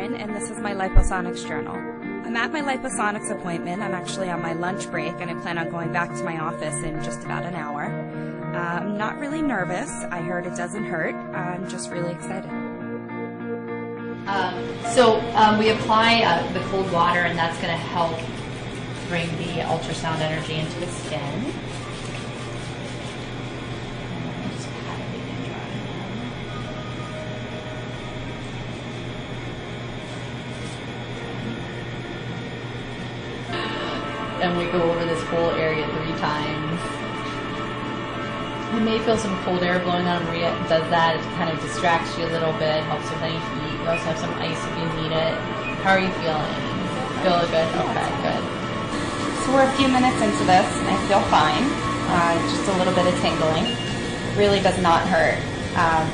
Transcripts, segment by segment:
Karen, and this is my liposonics journal. I'm at my liposonics appointment. I'm actually on my lunch break, and I plan on going back to my office in just about an hour. I'm not really nervous. I heard it doesn't hurt. I'm just really excited. We apply the cold water, and that's going to help bring the ultrasound energy into the skin. And we go over this whole area 3 times. You may feel some cold air blowing on. Maria does that. It kind of distracts you a little bit, helps with any heat. You also have some ice if you need it. How are you feeling? Feel good? Okay, good. So we're a few minutes into this, and I feel fine. Just a little bit of tingling. Really does not hurt.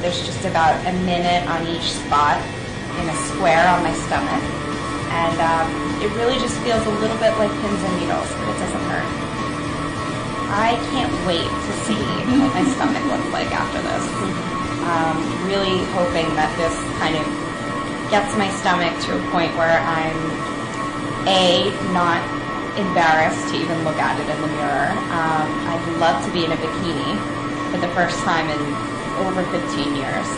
There's just about a minute on each spot in a square on my stomach. And it really just feels a little bit like pins and needles, but it doesn't hurt. I can't wait to see what my stomach looks like after this. Really hoping that this kind of gets my stomach to a point where I'm not embarrassed to even look at it in the mirror. I'd love to be in a bikini for the first time in over 15 years.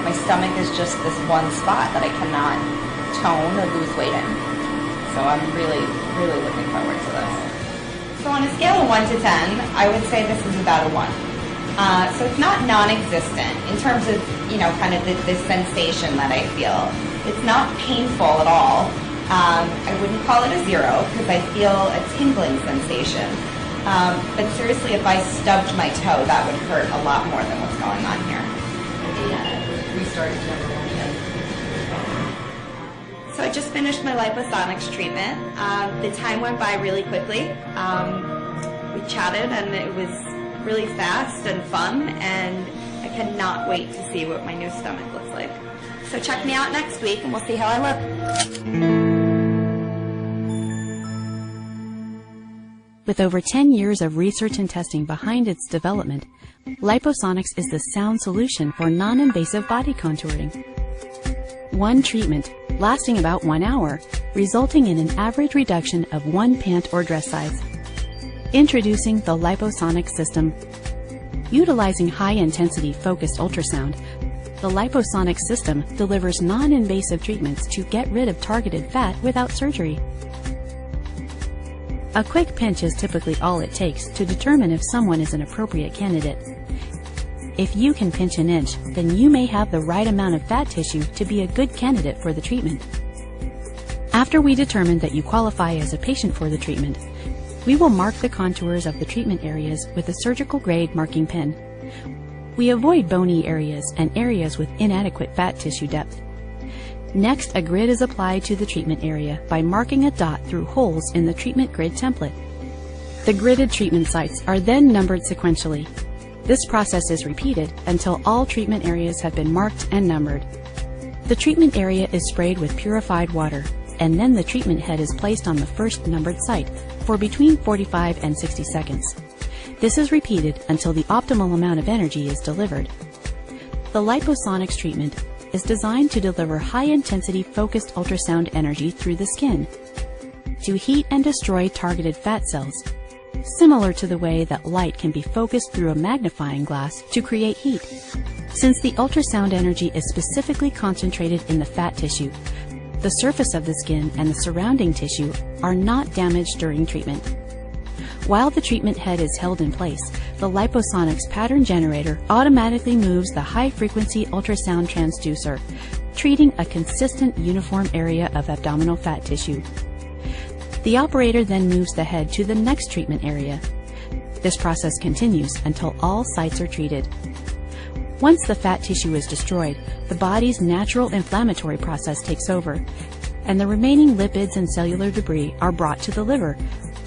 My stomach is just this one spot that I cannot tone or lose weight in. So I'm really, really looking forward to this. So on a scale of 1 to 10, I would say this is about a 1. So it's not non-existent in terms of, kind of this sensation that I feel. It's not painful at all. I wouldn't call it a 0 because I feel a tingling sensation. But seriously, if I stubbed my toe, that would hurt a lot more than what's going on here. Yeah, restart to So I just finished my liposonics treatment. The time went by really quickly. We chatted and it was really fast and fun, and I cannot wait to see what my new stomach looks like. So check me out next week and we'll see how I look. With over 10 years of research and testing behind its development, liposonics is the sound solution for non-invasive body contouring. One treatment, lasting about 1 hour, resulting in an average reduction of 1 pant or dress size. Introducing the liposonic system. Utilizing high-intensity focused ultrasound, the liposonic system delivers non-invasive treatments to get rid of targeted fat without surgery. A quick pinch is typically all it takes to determine if someone is an appropriate candidate. If you can pinch an inch, then you may have the right amount of fat tissue to be a good candidate for the treatment. After we determine that you qualify as a patient for the treatment, we will mark the contours of the treatment areas with a surgical-grade marking pen. We avoid bony areas and areas with inadequate fat tissue depth. Next, a grid is applied to the treatment area by marking a dot through holes in the treatment grid template. The gridded treatment sites are then numbered sequentially. This process is repeated until all treatment areas have been marked and numbered. The treatment area is sprayed with purified water, and then the treatment head is placed on the first numbered site for between 45 and 60 seconds. This is repeated until the optimal amount of energy is delivered. The liposonics treatment is designed to deliver high-intensity focused ultrasound energy through the skin to heat and destroy targeted fat cells, similar to the way that light can be focused through a magnifying glass to create heat. Since the ultrasound energy is specifically concentrated in the fat tissue, the surface of the skin and the surrounding tissue are not damaged during treatment. While the treatment head is held in place, the liposonics pattern generator automatically moves the high-frequency ultrasound transducer, treating a consistent uniform area of abdominal fat tissue. The operator then moves the head to the next treatment area. This process continues until all sites are treated. Once the fat tissue is destroyed, the body's natural inflammatory process takes over, and the remaining lipids and cellular debris are brought to the liver,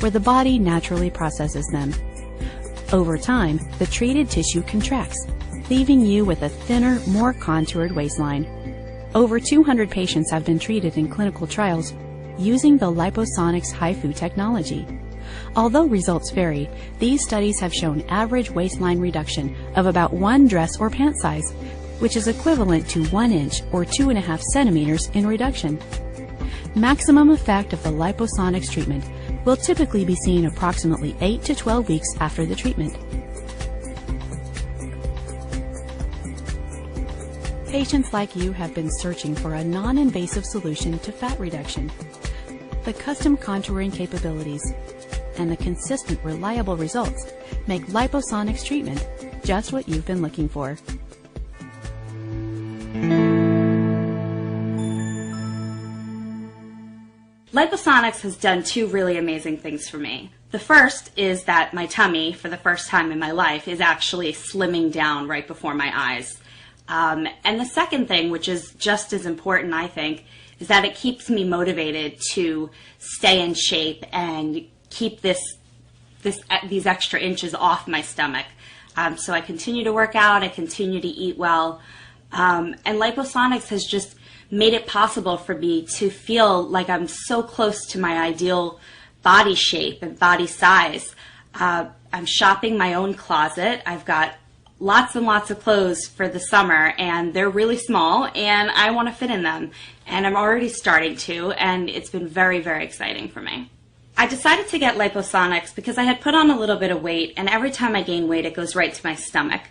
where the body naturally processes them. Over time, the treated tissue contracts, leaving you with a thinner, more contoured waistline. Over 200 patients have been treated in clinical trials using the liposonics HIFU technology. Although results vary, these studies have shown average waistline reduction of about 1 dress or pant size, which is equivalent to 1 inch or 2.5 centimeters in reduction. Maximum effect of the liposonics treatment will typically be seen approximately 8 to 12 weeks after the treatment. Patients like you have been searching for a non-invasive solution to fat reduction. The custom contouring capabilities and the consistent, reliable results make liposonics treatment just what you've been looking for. Liposonics has done two really amazing things for me. The first is that my tummy, for the first time in my life, is actually slimming down right before my eyes. And the second thing, which is just as important, I think, is that it keeps me motivated to stay in shape and keep these extra inches off my stomach. So I continue to work out, I continue to eat well, and liposonics has just made it possible for me to feel like I'm so close to my ideal body shape and body size. I'm shopping my own closet. I've got lots and lots of clothes for the summer, and they're really small, and I want to fit in them. And I'm already starting to, and it's been very, very exciting for me. I decided to get liposonics because I had put on a little bit of weight, and every time I gain weight, it goes right to my stomach.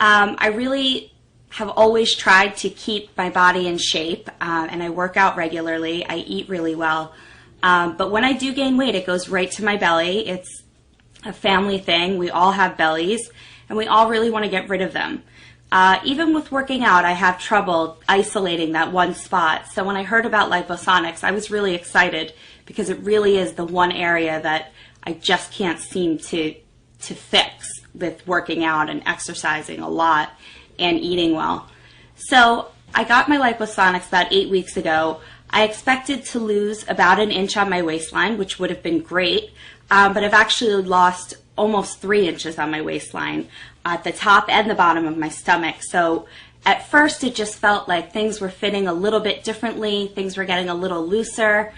I really have always tried to keep my body in shape, and I work out regularly. I eat really well. But when I do gain weight, it goes right to my belly. It's a family thing. We all have bellies, and we all really want to get rid of them. Even with working out, I have trouble isolating that one spot. So when I heard about liposonics, I was really excited because it really is the one area that I just can't seem to fix with working out and exercising a lot and eating well. So I got my liposonics about 8 weeks ago. I expected to lose about 1 inch on my waistline, which would have been great, but I've actually lost almost 3 inches on my waistline at the top and the bottom of my stomach. So at first it just felt like things were fitting a little bit differently, things were getting a little looser.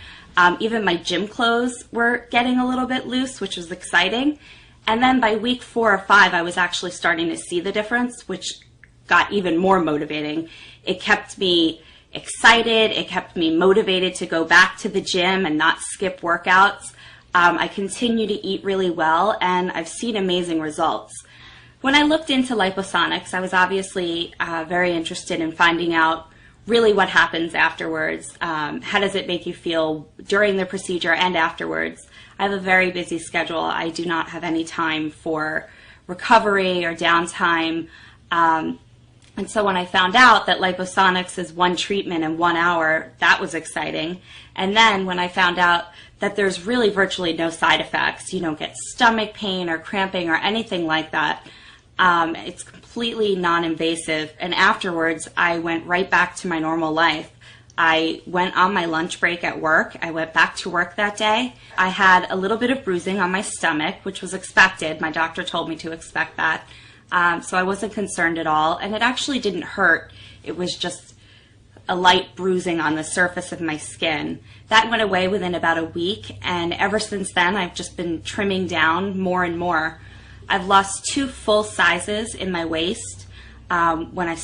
Even my gym clothes were getting a little bit loose, which was exciting. And then by week 4 or 5, I was actually starting to see the difference, which got even more motivating. It kept me excited, it kept me motivated to go back to the gym and not skip workouts. I continue to eat really well, and I've seen amazing results. When I looked into liposonics, I was obviously very interested in finding out really what happens afterwards. How does it make you feel during the procedure and afterwards? I have a very busy schedule. I do not have any time for recovery or downtime. And so when I found out that liposonics is one treatment in 1 hour, that was exciting. And then when I found out that there's really virtually no side effects, you don't get stomach pain or cramping or anything like that. It's completely non-invasive. And afterwards, I went right back to my normal life. I went on my lunch break at work. I went back to work that day. I had a little bit of bruising on my stomach, which was expected. My doctor told me to expect that. So I wasn't concerned at all. And it actually didn't hurt. It was just a light bruising on the surface of my skin. That went away within about a week, and ever since then I've just been trimming down more and more. I've lost 2 full sizes in my waist when I